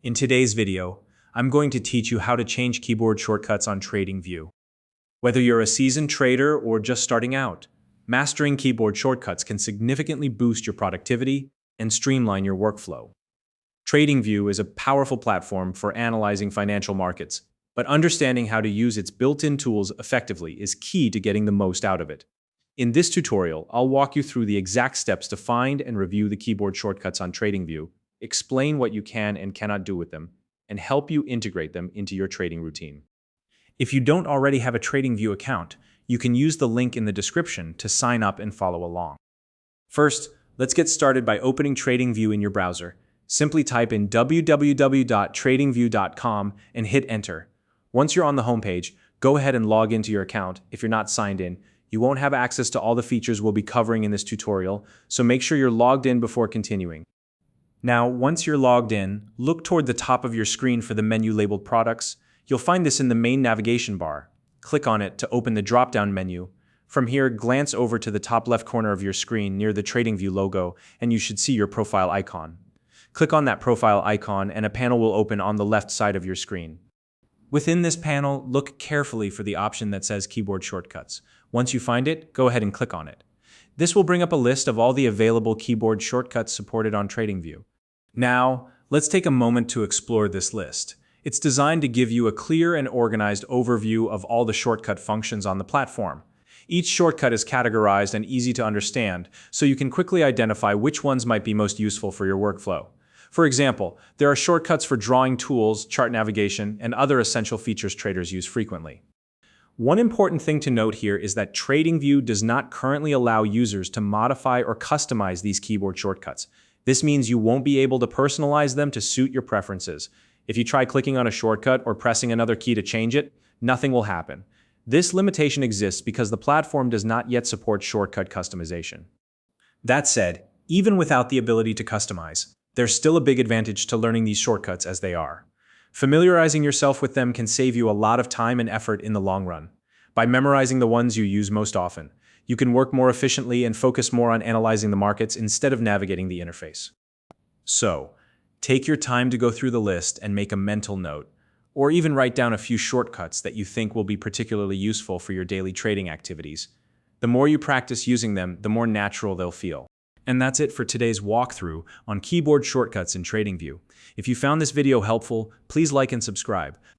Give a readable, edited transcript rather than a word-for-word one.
In today's video, I'm going to teach you how to change keyboard shortcuts on Tradingview. Whether you're a seasoned trader or just starting out, mastering keyboard shortcuts can significantly boost your productivity and streamline your workflow. Tradingview is a powerful platform for analyzing financial markets, but understanding how to use its built-in tools effectively is key to getting the most out of it. In this tutorial, I'll walk you through the exact steps to find and review the keyboard shortcuts on Tradingview, explain what you can and cannot do with them, and help you integrate them into your trading routine. If you don't already have a Tradingview account, you can use the link in the description to sign up and follow along. First, let's get started by opening Tradingview in your browser. Simply type in www.tradingview.com and hit enter. Once you're on the homepage, go ahead and log into your account. If you're not signed in, you won't have access to all the features we'll be covering in this tutorial, so make sure you're logged in before continuing. Now, once you're logged in, look toward the top of your screen for the menu labeled Products. You'll find this in the main navigation bar. Click on it to open the drop-down menu. From here, glance over to the top left corner of your screen near the Tradingview logo, and you should see your profile icon. Click on that profile icon and a panel will open on the left side of your screen. Within this panel, look carefully for the option that says Keyboard Shortcuts. Once you find it, go ahead and click on it. This will bring up a list of all the available keyboard shortcuts supported on Tradingview. Now, let's take a moment to explore this list. It's designed to give you a clear and organized overview of all the shortcut functions on the platform. Each shortcut is categorized and easy to understand, so you can quickly identify which ones might be most useful for your workflow. For example, there are shortcuts for drawing tools, chart navigation, and other essential features traders use frequently. One important thing to note here is that Tradingview does not currently allow users to modify or customize these keyboard shortcuts. This means you won't be able to personalize them to suit your preferences. If you try clicking on a shortcut or pressing another key to change it, nothing will happen. This limitation exists because the platform does not yet support shortcut customization. That said, even without the ability to customize, there's still a big advantage to learning these shortcuts as they are. Familiarizing yourself with them can save you a lot of time and effort in the long run. By memorizing the ones you use most often, you can work more efficiently and focus more on analyzing the markets instead of navigating the interface. So, take your time to go through the list and make a mental note, or even write down a few shortcuts that you think will be particularly useful for your daily trading activities. The more you practice using them, the more natural they'll feel. And that's it for today's walkthrough on keyboard shortcuts in Tradingview. If you found this video helpful, please like and subscribe.